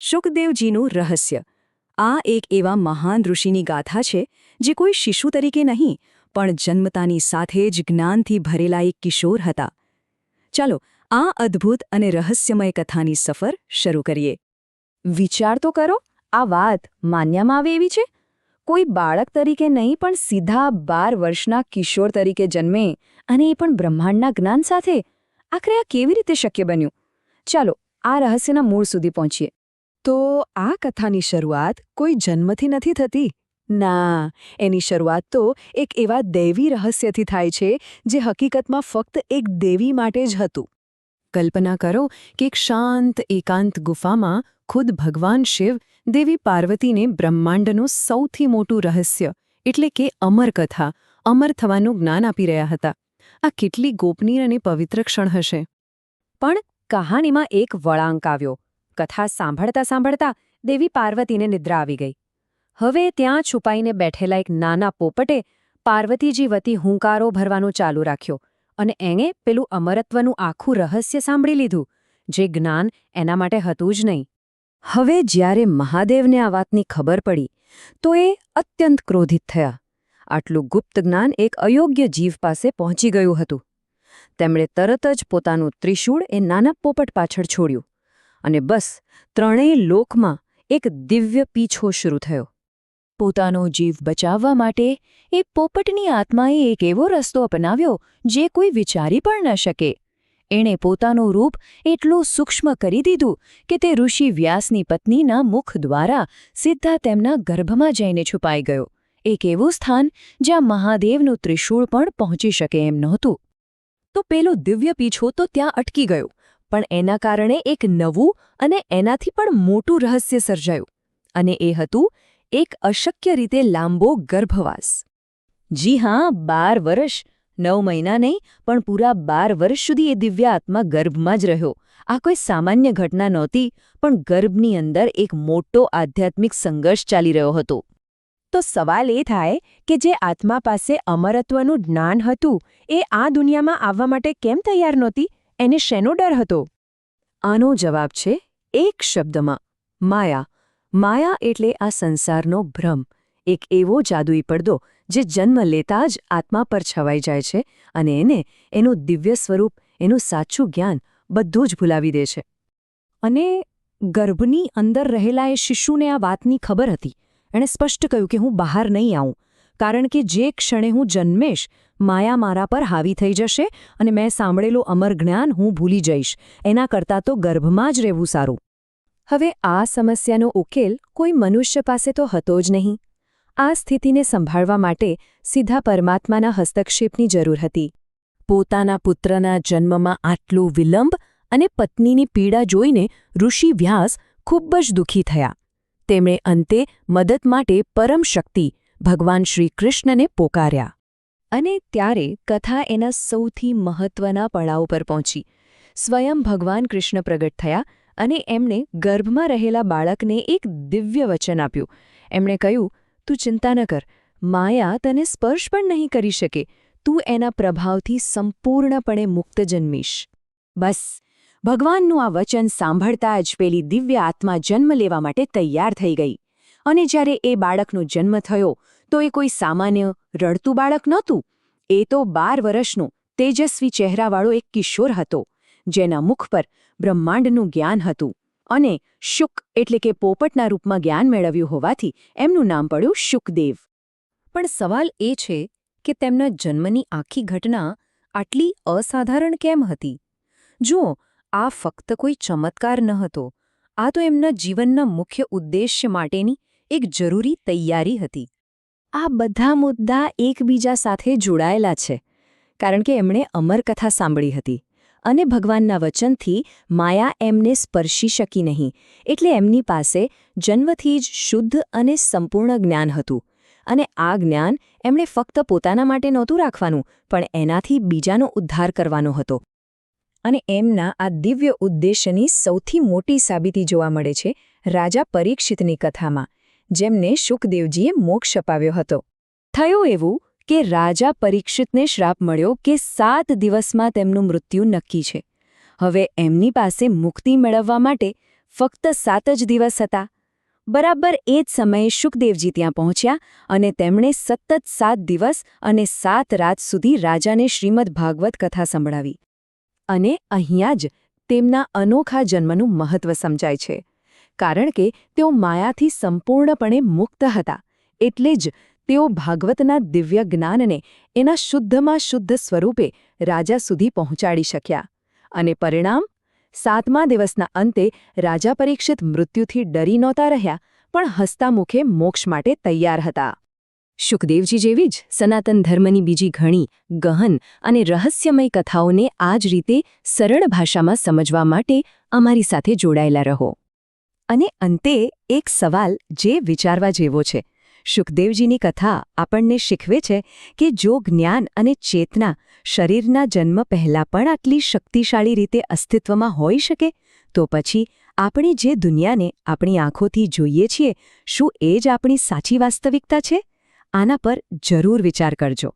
શુકદેવજીનું રહસ્ય આ એક એવા મહાન ઋષિની ગાથા છે જે કોઈ શિશુ તરીકે નહીં પણ જન્મતાની સાથે જ જ્ઞાનથી ભરેલા એક કિશોર હતા. ચાલો આ અદ્ભુત અને રહસ્યમય કથાની સફર શરૂ કરીએ. વિચાર તો કરો, આ વાત માન્યામાં આવે એવી છે. કોઈ બાળક તરીકે નહીં પણ સીધા 12 વર્ષના કિશોર તરીકે જન્મે, અને એ પણ બ્રહ્માંડના જ્ઞાન સાથે. આખરે આ કેવી રીતે શક્ય બન્યું? ચાલો આ રહસ્યના મૂળ સુધી પહોંચીએ. તો આ કથાની શરૂઆત કોઈ જન્મથી નથી થતી. ના, એની શરૂઆત તો એક એવા દૈવી રહસ્યથી થાય છે જે હકીકતમાં ફક્ત એક દેવી માટે જ હતું. કલ્પના કરો કે એક શાંત એકાંત ગુફામાં ખુદ ભગવાન શિવ દેવી પાર્વતીને બ્રહ્માંડનું સૌથી મોટું રહસ્ય એટલે કે અમરકથા, અમર થવાનું જ્ઞાન આપી રહ્યા હતા. આ કેટલી ગોપનીય અને પવિત્ર ક્ષણ હશે. પણ કહાનીમાં એક વળાંક આવ્યો. કથા સાંભળતા સાંભળતા દેવી પાર્વતીને નિદ્રા આવી ગઈ. હવે ત્યાં છુપાઈને બેઠેલા એક નાના પોપટે પાર્વતીજી વતી હુંકારો ભરવાનું ચાલુ રાખ્યો, અને એણે પેલું અમરત્વનું આખું રહસ્ય સાંભળી લીધું, જે જ્ઞાન એના માટે હતું જ નહીં. હવે જ્યારે મહાદેવને આ વાતની ખબર પડી તો એ અત્યંત ક્રોધિત થયા. આટલું ગુપ્ત જ્ઞાન એક અયોગ્ય જીવ પાસે પહોંચી ગયું હતું. તેમણે તરત જ પોતાનું ત્રિશૂળ એ નાના પોપટ પાછળ છોડ્યું, અને બસ ત્રણેય લોકમાં એક દિવ્ય પીછો શરૂ થયો. પોતાનો જીવ બચાવવા માટે એ પોપટની આત્માએ એક એવો રસ્તો અપનાવ્યો જે કોઈ વિચારી પણ ન શકે. એણે પોતાનું રૂપ એટલું સૂક્ષ્મ કરી દીધું કે તે ઋષિ વ્યાસની પત્નીના મુખ દ્વારા સીધા તેમના ગર્ભમાં જઈને છુપાઈ ગયો. એક એવું સ્થાન જ્યાં મહાદેવનું ત્રિશૂળ પણ પહોંચી શકે એમ નહોતું. તો પેલો દિવ્ય પીછો તો ત્યાં અટકી ગયો, પણ એના કારણે એક નવું અને એનાથી પણ મોટું રહસ્ય સર્જાયું. અને એ હતું એક અશક્ય રીતે લાંબો ગર્ભવાસ. જી હા, 12 વર્ષ, 9 મહિના નહીં પણ પૂરા 12 વર્ષ સુધી એ દિવ્ય આત્મા ગર્ભમાં જ રહ્યો. આ કોઈ સામાન્ય ઘટના નહોતી, પણ ગર્ભની અંદર એક મોટો આધ્યાત્મિક સંઘર્ષ ચાલી રહ્યો હતો. તો સવાલ એ થાય કે જે આત્મા પાસે અમરત્વનું જ્ઞાન હતું એ આ દુનિયામાં આવવા માટે કેમ તૈયાર નહોતી? એને શેનો ડર હતો? આનો જવાબ છે એક શબ્દમાં: માયા. માયા એટલે આ સંસારનો ભ્રમ, એક એવો જાદુઈ પડદો જે જન્મ લેતા જ આત્મા પર છવાઈ જાય છે અને એને એનું દિવ્ય સ્વરૂપ, એનું સાચું જ્ઞાન બધું જ ભૂલાવી દે છે. અને ગર્ભની અંદર રહેલા એ શિશુને આ વાતની ખબર હતી. એણે સ્પષ્ટ કહ્યું કે હું બહાર નહીં આવું, કારણ કે જે ક્ષણે હું જન્મેશ માયા મારા પર હાવી થઈ જશે અને મેં સાંભળેલું અમર જ્ઞાન હું ભૂલી જઈશ. એના કરતાં તો ગર્ભમાં જ રહેવું સારું. હવે આ સમસ્યાનો ઉકેલ કોઈ મનુષ્ય પાસે તો હતો જ નહીં. આ સ્થિતિને સંભાળવા માટે સીધા પરમાત્માના હસ્તક્ષેપની જરૂર હતી. પોતાના પુત્રના જન્મમાં આટલું વિલંબ અને પત્નીની પીડા જોઈને ઋષિ વ્યાસ ખૂબ જ દુઃખી થયા. તેમણે અંતે મદદ માટે પરમ શક્તિ ભગવાન શ્રી કૃષ્ણને પોકાર્યા. અને ત્યારે કથા એના સૌથી મહત્વના પડાવ પર પહોંચી. સ્વયં ભગવાન કૃષ્ણ પ્રગટ થયા અને એમણે ગર્ભમાં રહેલા બાળકને એક દિવ્ય વચન આપ્યું. એમણે કહ્યું, તું ચિંતા ન કર, માયા તને સ્પર્શ પણ નહીં કરી શકે. તું એના પ્રભાવથી સંપૂર્ણપણે મુક્ત જન્મીશ. બસ, ભગવાનનું આ વચન સાંભળતા જ પેલી દિવ્ય આત્મા જન્મ લેવા માટે તૈયાર થઈ ગઈ. અને જ્યારે એ બાળકનો જન્મ થયો તો એ કોઈ સામાન્ય રડતું બાળક નહોતું. એ તો 12 વર્ષનો તેજસ્વી ચહેરાવાળો એક કિશોર હતો, જેના મુખ પર બ્રહ્માંડનું જ્ઞાન હતું. અને શુક એટલે કે પોપટના રૂપમાં જ્ઞાન મેળવ્યું હોવાથી એમનું નામ પડ્યું શુકદેવ. પણ સવાલ એ છે કે તેમના જન્મની આખી ઘટના આટલી અસાધારણ કેમ હતી? જુઓ, આ ફક્ત કોઈ ચમત્કાર ન હતો. આ તો એમના જીવનના મુખ્ય ઉદ્દેશ્ય માટેની એક જરૂરી તૈયારી હતી. આ બધા મુદ્દા એકબીજા સાથે જોડાયેલા છે, કારણ કે એમણે અમરકથા સાંભળી હતી અને ભગવાનના વચનથી માયા એમને સ્પર્શી શકી નહીં. એટલે એમની પાસે જન્મથી જ શુદ્ધ અને સંપૂર્ણ જ્ઞાન હતું. અને આ જ્ઞાન એમણે ફક્ત પોતાના માટે નહોતું રાખવાનું, પણ એનાથી બીજાનો ઉદ્ધાર કરવાનો હતો. અને એમના આ દિવ્ય ઉદ્દેશ્યની સૌથી મોટી સાબિતી જોવા મળે છે રાજા પરીક્ષિતની કથામાં, જેમને શુકદેવજીએ મોક્ષ અપાવ્યો હતો. થયું એવું કે રાજા પરીક્ષિતને શ્રાપ મળ્યો કે 7 દિવસમાં તેમનું મૃત્યુ નક્કી છે. હવે એમની પાસે મુક્તિ મેળવવા માટે ફક્ત 7 જ દિવસ હતા. બરાબર એ જ સમયે શુકદેવજી ત્યાં પહોંચ્યા અને તેમણે સતત 7 દિવસ અને 7 રાત સુધી રાજાને શ્રીમદ ભાગવત કથા સંભળાવી. અને અહીંયા જ તેમના અનોખા જન્મનું મહત્વ સમજાય છે. કારણ કે તેઓ માયાથી સંપૂર્ણપણે મુક્ત હતા. એટલે જ તેઓ ભાગવતના દિવ્ય જ્ઞાનને એના શુદ્ધમાં શુદ્ધ સ્વરૂપે રાજા સુધી પહોંચાડી શક્યા. અને પરિણામ? 7મા દિવસના અંતે રાજા પરીક્ષિત મૃત્યુથી ડરી નહોતા રહ્યા, પણ હસતા મુખે મોક્ષ માટે તૈયાર હતા. શુકદેવજી જેવી જ સનાતન ધર્મની બીજી ઘણી ગહન અને રહસ્યમય કથાઓને આ જ રીતે સરળ ભાષામાં સમજવા માટે અમારી સાથે જોડાયેલા રહો. અને અંતે એક સવાલ જે વિચારવા જેવો છે. શુકદેવજીની કથા આપણને શીખવે છે કે જો જ્ઞાન અને ચેતના શરીરના જન્મ પહેલાં પણ આટલી શક્તિશાળી રીતે અસ્તિત્વમાં હોઈ શકે, તો પછી આપણે જે દુનિયાને આપણી આંખોથી જોઈએ છીએ, શું એ જ આપણી સાચી વાસ્તવિકતા છે? આના પર જરૂર વિચાર કરજો.